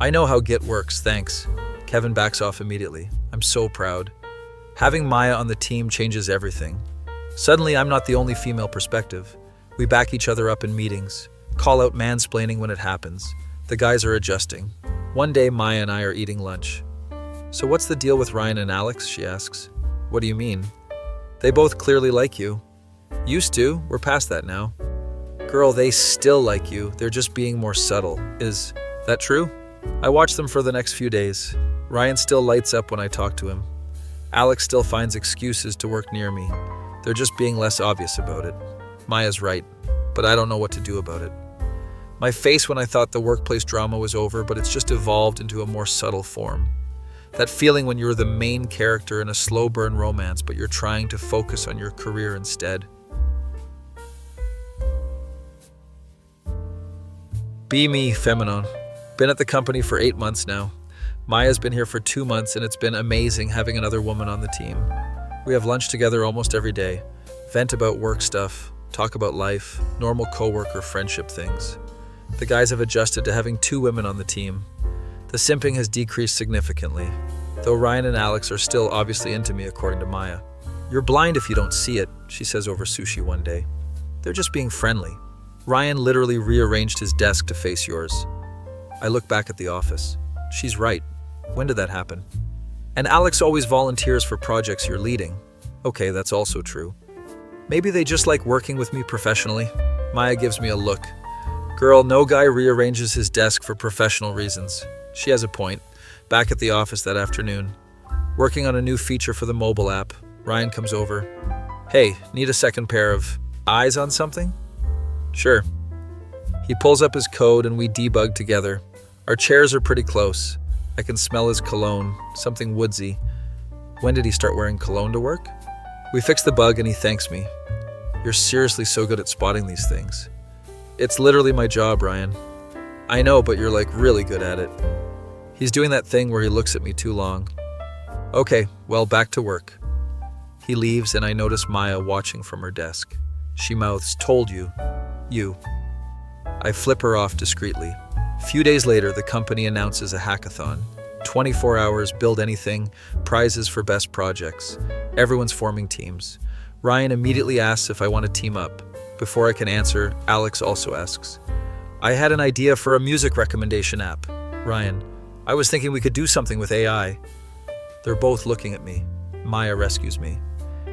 Speaker 1: I know how Git works, thanks. Kevin backs off immediately. I'm so proud. Having Maya on the team changes everything. Suddenly, I'm not the only female perspective. We back each other up in meetings, call out mansplaining when it happens. The guys are adjusting. One day, Maya and I are eating lunch. So what's the deal with Ryan and Alex, she asks. What do you mean? They both clearly like you. Used to, we're past that now. Girl, they still like you, they're just being more subtle. Is that true? I watch them for the next few days. Ryan still lights up when I talk to him. Alex still finds excuses to work near me. They're just being less obvious about it. Maya's right, but I don't know what to do about it. My face when I thought the workplace drama was over, but it's just evolved into a more subtle form. That feeling when you're the main character in a slow burn romance, but you're trying to focus on your career instead. Be me, Feminine. Been at the company for 8 months now. Maya's been here for 2 months and it's been amazing having another woman on the team. We have lunch together almost every day, vent about work stuff, talk about life, normal coworker friendship things. The guys have adjusted to having 2 women on the team. The simping has decreased significantly, though Ryan and Alex are still obviously into me according to Maya. You're blind if you don't see it, she says over sushi one day. They're just being friendly. Ryan literally rearranged his desk to face yours. I look back at the office. She's right. When did that happen? And Alex always volunteers for projects you're leading. Okay, that's also true. Maybe they just like working with me professionally. Maya gives me a look. Girl, no guy rearranges his desk for professional reasons. She has a point. Back at the office that afternoon. Working on a new feature for the mobile app. Ryan comes over. Hey, need a second pair of eyes on something? Sure. He pulls up his code and we debug together. Our chairs are pretty close. I can smell his cologne, something woodsy. When did he start wearing cologne to work? We fix the bug and he thanks me. You're seriously so good at spotting these things. It's literally my job, Ryan. I know, but you're like really good at it. He's doing that thing where he looks at me too long. Okay, well, back to work. He leaves and I notice Maya watching from her desk. She mouths, told you. You. I flip her off discreetly. A few days later, the company announces a hackathon. 24 hours, build anything, prizes for best projects. Everyone's forming teams. Ryan immediately asks if I want to team up. Before I can answer, Alex also asks. I had an idea for a music recommendation app. Ryan, I was thinking we could do something with AI. They're both looking at me. Maya rescues me.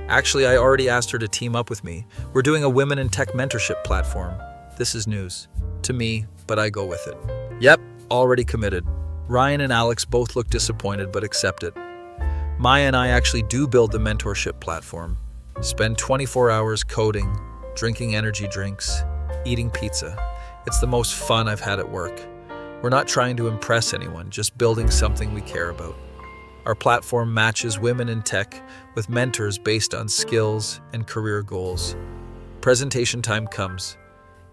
Speaker 1: Actually, I already asked her to team up with me. We're doing a women in tech mentorship platform. This is news. To me, but I go with it. Yep, already committed. Ryan and Alex both look disappointed but accept it. Maya and I actually do build the mentorship platform. Spend 24 hours coding, drinking energy drinks, eating pizza. It's the most fun I've had at work. We're not trying to impress anyone, just building something we care about. Our platform matches women in tech with mentors based on skills and career goals. Presentation time comes.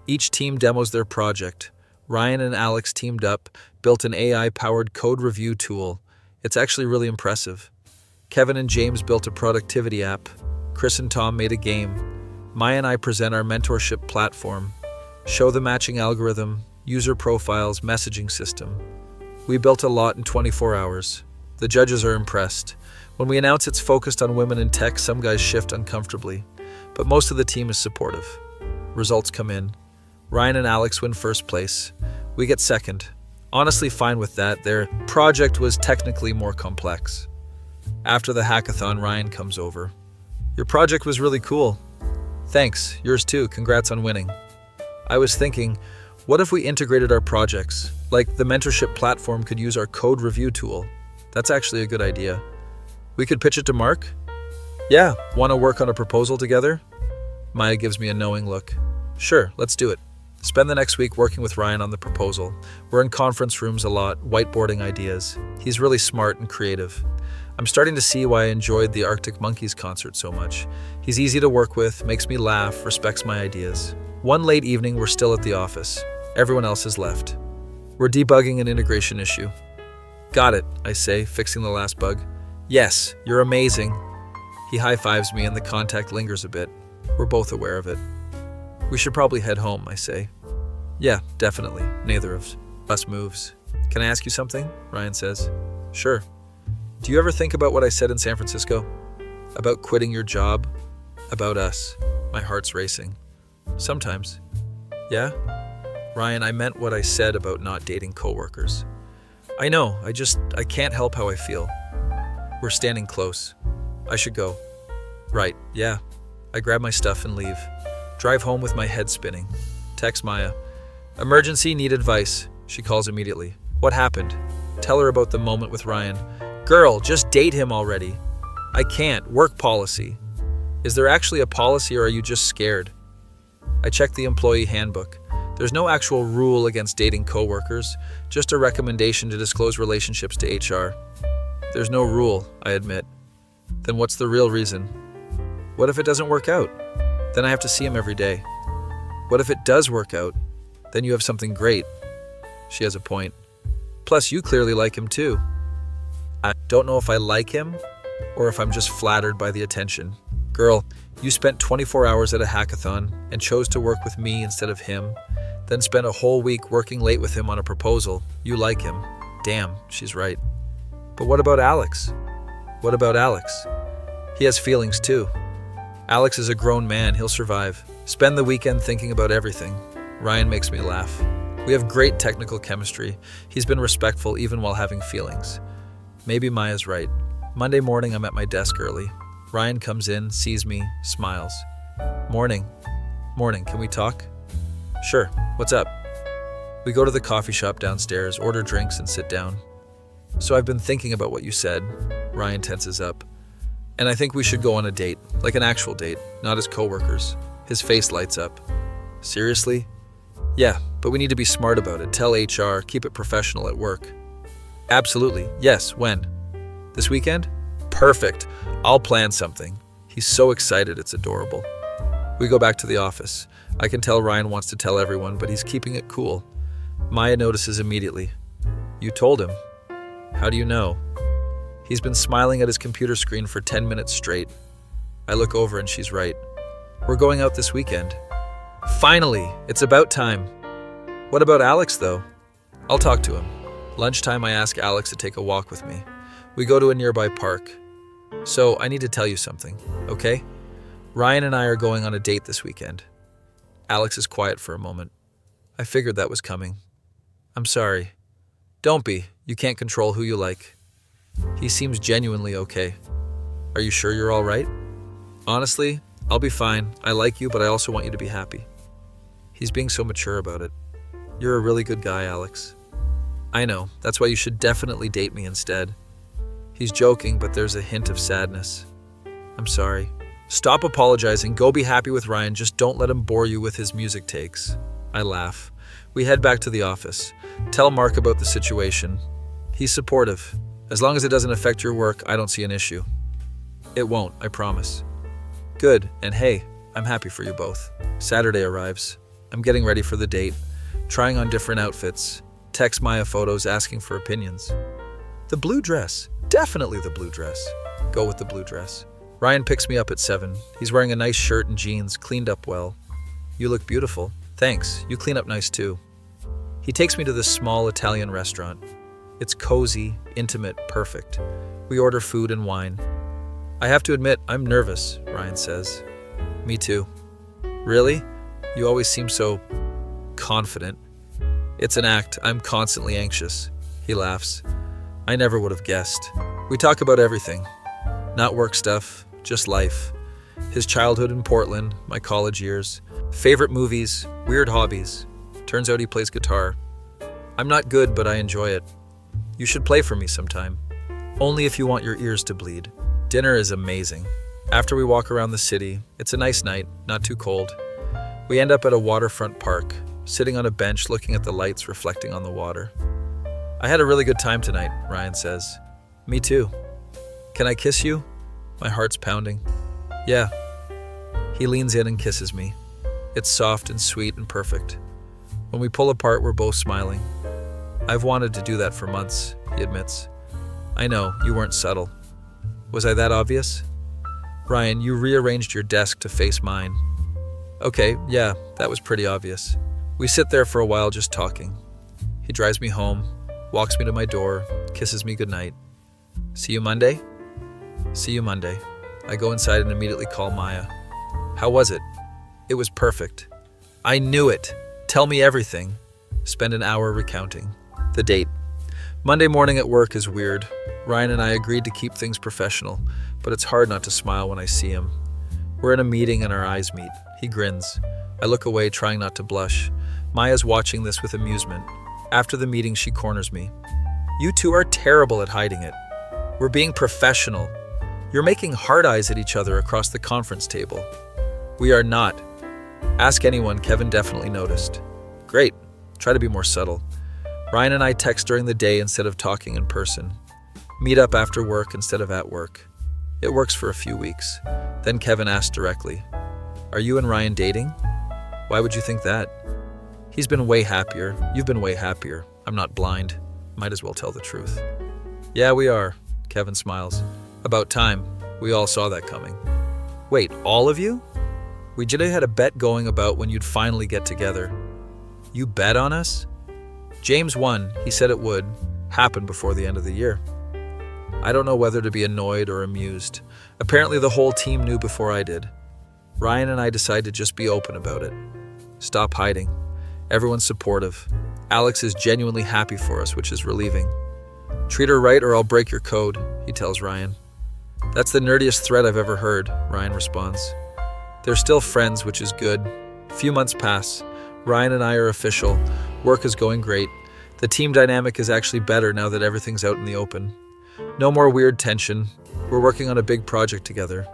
Speaker 1: Each team demos their project. Ryan and Alex teamed up, built an AI-powered code review tool. It's actually really impressive. Kevin and James built a productivity app. Chris and Tom made a game. Maya and I present our mentorship platform, show the matching algorithm, user profiles, messaging system. We built a lot in 24 hours. The judges are impressed. When we announce it's focused on women in tech, some guys shift uncomfortably, but most of the team is supportive. Results come in. Ryan and Alex win first place. We get second. Honestly fine with that. Their project was technically more complex. After the hackathon, Ryan comes over. Your project was really cool. Thanks, yours too. Congrats on winning. I was thinking, what if we integrated our projects? Like the mentorship platform could use our code review tool. That's actually a good idea. We could pitch it to Mark? Yeah, want to work on a proposal together? Maya gives me a knowing look. Sure, let's do it. Spend the next week working with Ryan on the proposal. We're in conference rooms a lot, whiteboarding ideas. He's really smart and creative. I'm starting to see why I enjoyed the Arctic Monkeys concert so much. He's easy to work with, makes me laugh, respects my ideas. One late evening, we're still at the office. Everyone else has left. We're debugging an integration issue. Got it, I say, fixing the last bug. Yes, you're amazing. He high-fives me and the contact lingers a bit. We're both aware of it. We should probably head home, I say. Yeah, definitely. Neither of us moves. Can I ask you something? Ryan says. Sure. Do you ever think about what I said in San Francisco? About quitting your job? About us? My heart's racing. Sometimes. Yeah? Ryan, I meant what I said about not dating coworkers. I know, I can't help how I feel. We're standing close. I should go. Right, yeah. I grab my stuff and leave. Drive home with my head spinning. Text Maya. Emergency, need advice. She calls immediately. What happened? Tell her about the moment with Ryan. Girl, just date him already. I can't. Work policy. Is there actually a policy or are you just scared? I check the employee handbook. There's no actual rule against dating coworkers, just a recommendation to disclose relationships to HR. There's no rule, I admit. Then what's the real reason? What if it doesn't work out? Then I have to see him every day. What if it does work out? Then you have something great. She has a point. Plus, you clearly like him too. I don't know if I like him or if I'm just flattered by the attention. Girl, you spent 24 hours at a hackathon and chose to work with me instead of him, then spent a whole week working late with him on a proposal. You like him. Damn, she's right. But what about Alex? What about Alex? He has feelings too. Alex is a grown man, he'll survive. Spend the weekend thinking about everything. Ryan makes me laugh. We have great technical chemistry. He's been respectful even while having feelings. Maybe Maya's right. Monday morning, I'm at my desk early. Ryan comes in, sees me, smiles. Morning. Morning, can we talk? Sure, what's up? We go to the coffee shop downstairs, order drinks, and sit down. So I've been thinking about what you said. Ryan tenses up. And I think we should go on a date, like an actual date, not as coworkers. His face lights up. Seriously? Yeah, but we need to be smart about it. Tell HR, keep it professional at work. Absolutely. Yes, when? This weekend? Perfect. I'll plan something. He's so excited, it's adorable. We go back to the office. I can tell Ryan wants to tell everyone, but he's keeping it cool. Maya notices immediately. You told him. How do you know? He's been smiling at his computer screen for 10 minutes straight. I look over and she's right. We're going out this weekend. Finally, it's about time. What about Alex, though? I'll talk to him. Lunchtime, I ask Alex to take a walk with me. We go to a nearby park. So, I need to tell you something, okay? Ryan and I are going on a date this weekend. Alex is quiet for a moment. I figured that was coming. I'm sorry. Don't be. You can't control who you like. He seems genuinely okay. Are you sure you're all right? Honestly, I'll be fine. I like you, but I also want you to be happy. He's being so mature about it. You're a really good guy, Alex. I know. That's why you should definitely date me instead. He's joking, but there's a hint of sadness. I'm sorry. Stop apologizing. Go be happy with Ryan. Just don't let him bore you with his music takes. I laugh. We head back to the office. Tell Mark about the situation. He's supportive. As long as it doesn't affect your work, I don't see an issue. It won't, I promise. Good, and hey, I'm happy for you both. Saturday arrives. I'm getting ready for the date, trying on different outfits, text Maya photos asking for opinions. The blue dress. Definitely the blue dress. Go with the blue dress. Ryan picks me up at 7. He's wearing a nice shirt and jeans, cleaned up well. You look beautiful. Thanks, you clean up nice too. He takes me to this small Italian restaurant. It's cozy, intimate, perfect. We order food and wine. I have to admit, I'm nervous, Ryan says. Me too. Really? You always seem so confident. It's an act. I'm constantly anxious. He laughs. I never would have guessed. We talk about everything. Not work stuff, just life. His childhood in Portland, my college years, favorite movies, weird hobbies. Turns out he plays guitar. I'm not good, but I enjoy it. You should play for me sometime. Only if you want your ears to bleed. Dinner is amazing. After we walk around the city, it's a nice night, not too cold. We end up at a waterfront park, sitting on a bench looking at the lights reflecting on the water. I had a really good time tonight, Ryan says. Me too. Can I kiss you? My heart's pounding. Yeah. He leans in and kisses me. It's soft and sweet and perfect. When we pull apart, we're both smiling. I've wanted to do that for months, he admits. I know, you weren't subtle. Was I that obvious? Ryan, you rearranged your desk to face mine. Okay, yeah, that was pretty obvious. We sit there for a while just talking. He drives me home, walks me to my door, kisses me goodnight. See you Monday? See you Monday. I go inside and immediately call Maya. How was it? It was perfect. I knew it. Tell me everything. Spend an hour recounting. The date. Monday morning at work is weird. Ryan and I agreed to keep things professional, but it's hard not to smile when I see him. We're in a meeting and our eyes meet. He grins. I look away, trying not to blush. Maya's watching this with amusement. After the meeting, she corners me. You two are terrible at hiding it. We're being professional. You're making hard eyes at each other across the conference table. We are not. Ask anyone, Kevin definitely noticed. Great. Try to be more subtle. Ryan and I text during the day instead of talking in person. Meet up after work instead of at work. It works for a few weeks. Then Kevin asked directly, Are you and Ryan dating? Why would you think that? He's been way happier. You've been way happier. I'm not blind. Might as well tell the truth. Yeah, we are. Kevin smiles. About time. We all saw that coming. Wait, all of you? We just had a bet going about when you'd finally get together. You bet on us? James won. He said it would happen before the end of the year. I don't know whether to be annoyed or amused. Apparently the whole team knew before I did. Ryan and I decided to just be open about it. Stop hiding. Everyone's supportive. Alex is genuinely happy for us, which is relieving. Treat her right or I'll break your code, he tells Ryan. That's the nerdiest threat I've ever heard, Ryan responds. They're still friends, which is good. A few months pass. Ryan and I are official. Work is going great. The team dynamic is actually better now that everything's out in the open. No more weird tension. We're working on a big project together.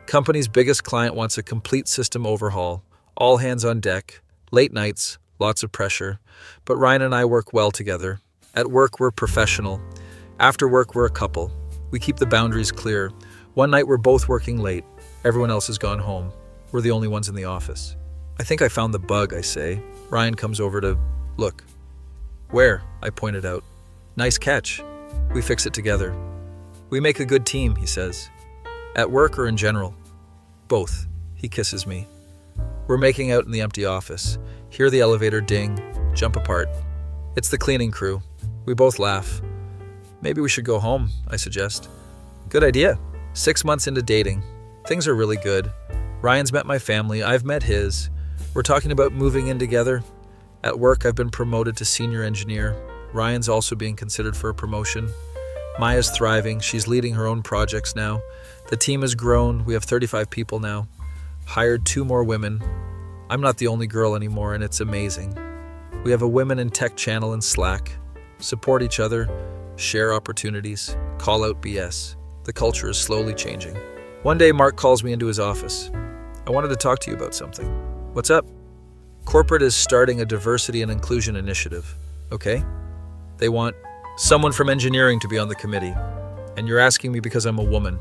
Speaker 1: Company's biggest client wants a complete system overhaul. All hands on deck. Late nights. Lots of pressure. But Ryan and I work well together. At work, we're professional. After work, we're a couple. We keep the boundaries clear. One night, we're both working late. Everyone else has gone home. We're the only ones in the office. I think I found the bug, I say. Ryan comes over to look. Where? I pointed out. Nice catch. We fix it together. We make a good team, he says. At work or in general? Both. He kisses me. We're making out in the empty office. Hear the elevator ding. Jump apart. It's the cleaning crew. We both laugh. Maybe we should go home, I suggest. Good idea. 6 months into dating. Things are really good. Ryan's met my family. I've met his. We're talking about moving in together. At work, I've been promoted to senior engineer. Ryan's also being considered for a promotion. Maya's thriving. She's leading her own projects now. The team has grown. We have 35 people now. Hired 2 more women. I'm not the only girl anymore, and it's amazing. We have a Women in Tech channel in Slack. Support each other. share opportunities, call out BS. The culture is slowly changing. One day, Mark calls me into his office. I wanted to talk to you about something. What's up? Corporate is starting a diversity and inclusion initiative, okay? They want someone from engineering to be on the committee, and you're asking me because I'm a woman.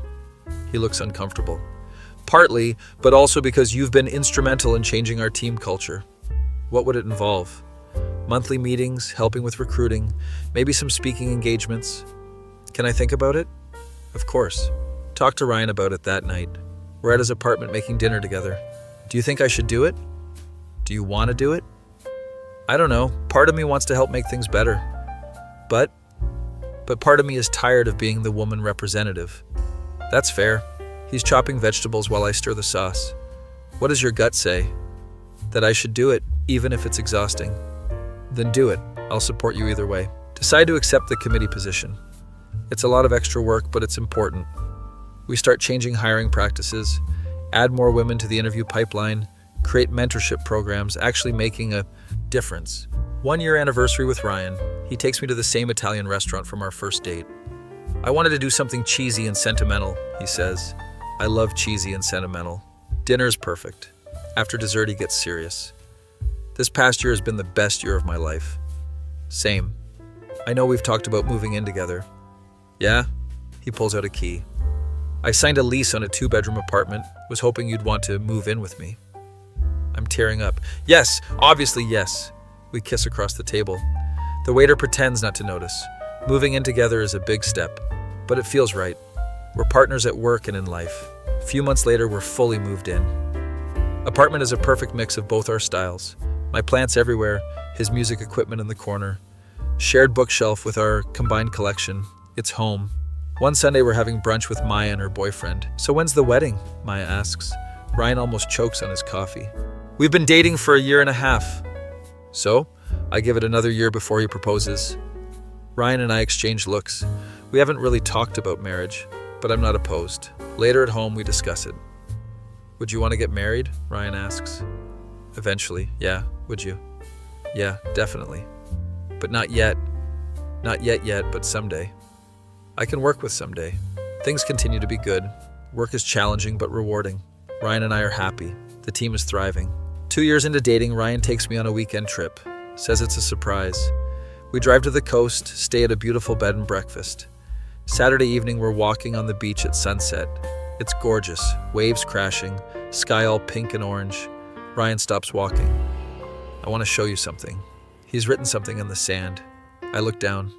Speaker 1: He looks uncomfortable. Partly, but also because you've been instrumental in changing our team culture. What would it involve? Monthly meetings, helping with recruiting, maybe some speaking engagements. Can I think about it? Of course. Talk to Ryan about it that night. We're at his apartment making dinner together. Do you think I should do it? Do you want to do it? I don't know. Part of me wants to help make things better. But part of me is tired of being the woman representative. That's fair. He's chopping vegetables while I stir the sauce. What does your gut say? That I should do it, even if it's exhausting. Then do it. I'll support you either way. Decide to accept the committee position. It's a lot of extra work, but it's important. We start changing hiring practices, add more women to the interview pipeline, create mentorship programs, actually making a difference. 1 year anniversary with Ryan. He takes me to the same Italian restaurant from our first date. I wanted to do something cheesy and sentimental, he says. I love cheesy and sentimental. Dinner's perfect. After dessert, he gets serious. This past year has been the best year of my life. Same. I know we've talked about moving in together. Yeah? He pulls out a key. I signed a lease on a 2-bedroom apartment, was hoping you'd want to move in with me. I'm tearing up. Yes, obviously yes. We kiss across the table. The waiter pretends not to notice. Moving in together is a big step, but it feels right. We're partners at work and in life. A few months later, we're fully moved in. Apartment is a perfect mix of both our styles. My plants everywhere, his music equipment in the corner. Shared bookshelf with our combined collection. It's home. One Sunday we're having brunch with Maya and her boyfriend. So when's the wedding? Maya asks. Ryan almost chokes on his coffee. We've been dating for 1.5 years. So, I give it another year before he proposes. Ryan and I exchange looks. We haven't really talked about marriage, but I'm not opposed. Later at home, we discuss it. Would you want to get married? Ryan asks. Eventually, yeah. Would you? Yeah, definitely. But not yet. Not yet, but someday. I can work with someday. Things continue to be good. Work is challenging but rewarding. Ryan and I are happy. The team is thriving. 2 years into dating, Ryan takes me on a weekend trip. Says it's a surprise. We drive to the coast, stay at a beautiful bed and breakfast. Saturday evening, we're walking on the beach at sunset. It's gorgeous, waves crashing, sky all pink and orange. Ryan stops walking. I want to show you something. He's written something in the sand. I look down.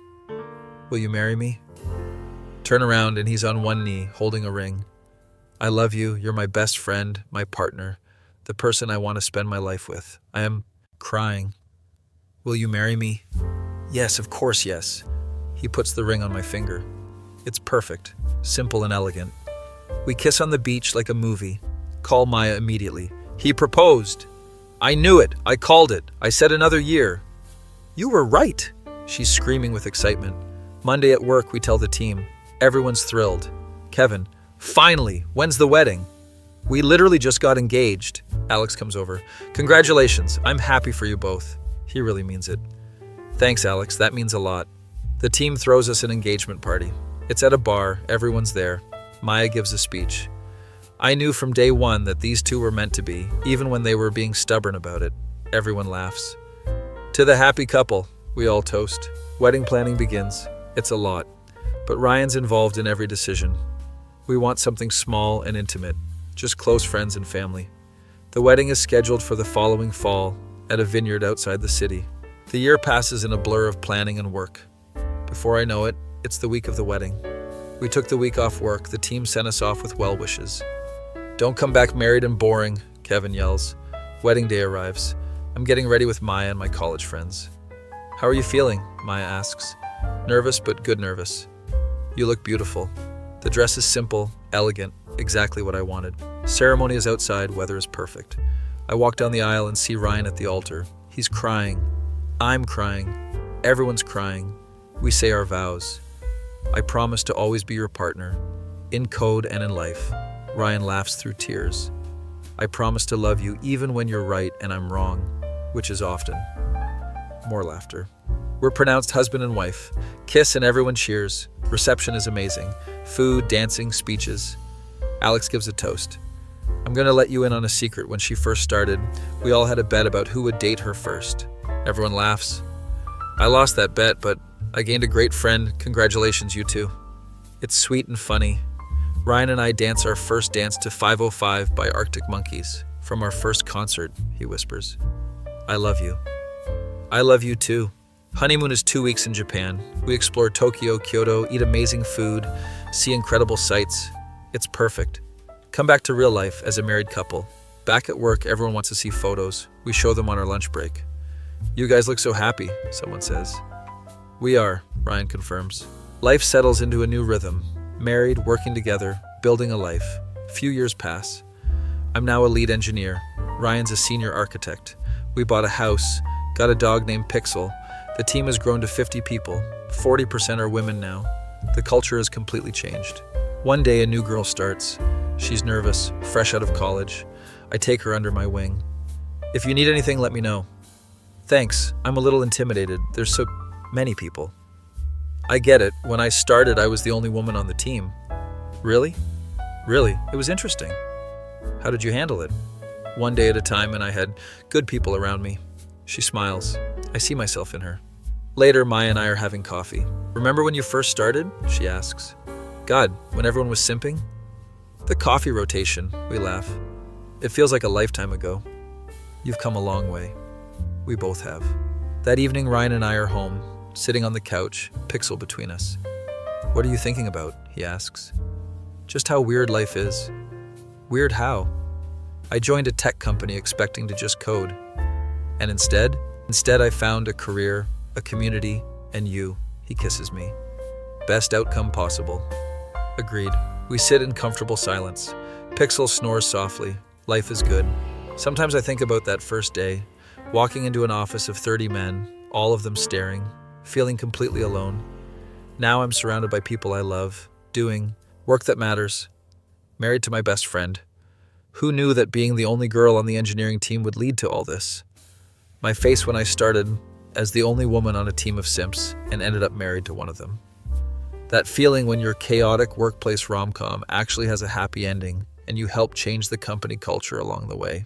Speaker 1: Will you marry me? Turn around and he's on one knee, holding a ring. I love you. You're my best friend, my partner, the person I want to spend my life with. I am crying. Will you marry me? Yes, of course, yes. He puts the ring on my finger. It's perfect, simple and elegant. We kiss on the beach like a movie. Call Maya immediately. He proposed. I knew it. I called it. I said another year. You were right. She's screaming with excitement. Monday at work, we tell the team. Everyone's thrilled. Kevin, finally, when's the wedding? We literally just got engaged. Alex comes over. Congratulations. I'm happy for you both. He really means it. Thanks, Alex. That means a lot. The team throws us an engagement party. It's at a bar. Everyone's there. Maya gives a speech. I knew from day one that these two were meant to be, even when they were being stubborn about it. Everyone laughs. To the happy couple, we all toast. Wedding planning begins. It's a lot, but Ryan's involved in every decision. We want something small and intimate, just close friends and family. The wedding is scheduled for the following fall at a vineyard outside the city. The year passes in a blur of planning and work. Before I know it, it's the week of the wedding. We took the week off work. The team sent us off with well wishes. Don't come back married and boring, Kevin yells. Wedding day arrives. I'm getting ready with Maya and my college friends. How are you feeling? Maya asks. Nervous, but good nervous. You look beautiful. The dress is simple, elegant, exactly what I wanted. Ceremony is outside, weather is perfect. I walk down the aisle and see Ryan at the altar. He's crying. I'm crying. Everyone's crying. We say our vows. I promise to always be your partner, in code and in life. Ryan laughs through tears. I promise to love you even when you're right and I'm wrong, which is often. More laughter. We're pronounced husband and wife. Kiss and everyone cheers. Reception is amazing. Food, dancing, speeches. Alex gives a toast. I'm going to let you in on a secret. When she first started, we all had a bet about who would date her first. Everyone laughs. I lost that bet, but I gained a great friend. Congratulations, you two. It's sweet and funny. Ryan and I dance our first dance to 505 by Arctic Monkeys. From our first concert, he whispers. I love you. I love you too. Honeymoon is 2 weeks in Japan. We explore Tokyo, Kyoto, eat amazing food, see incredible sights. It's perfect. Come back to real life as a married couple. Back at work, everyone wants to see photos. We show them on our lunch break. You guys look so happy, someone says. We are, Ryan confirms. Life settles into a new rhythm. Married, working together, building a life. Few years pass. I'm now a lead engineer. Ryan's a senior architect. We bought a house, got a dog named Pixel. The team has grown to 50 people. 40% are women now. The culture has completely changed. One day a new girl starts. She's nervous, fresh out of college. I take her under my wing. If you need anything, let me know. Thanks, I'm a little intimidated. There's so many people. I get it. When I started, I was the only woman on the team. Really? Really? It was interesting. How did you handle it? One day at a time, and I had good people around me. She smiles. I see myself in her. Later, Maya and I are having coffee. Remember when you first started? She asks. God, when everyone was simping? The coffee rotation, we laugh. It feels like a lifetime ago. You've come a long way. We both have. That evening, Ryan and I are home, sitting on the couch, Pixel between us. What are you thinking about? He asks. Just how weird life is. Weird how? I joined a tech company expecting to just code. And instead I found a career, a community, and you. He kisses me. Best outcome possible. Agreed. We sit in comfortable silence. Pixel snores softly. Life is good. Sometimes I think about that first day, walking into an office of 30 men, all of them staring, feeling completely alone. Now I'm surrounded by people I love, doing work that matters, married to my best friend. Who knew that being the only girl on the engineering team would lead to all this? My face when I started as the only woman on a team of simps and ended up married to one of them. That feeling when your chaotic workplace rom-com actually has a happy ending and you help change the company culture along the way.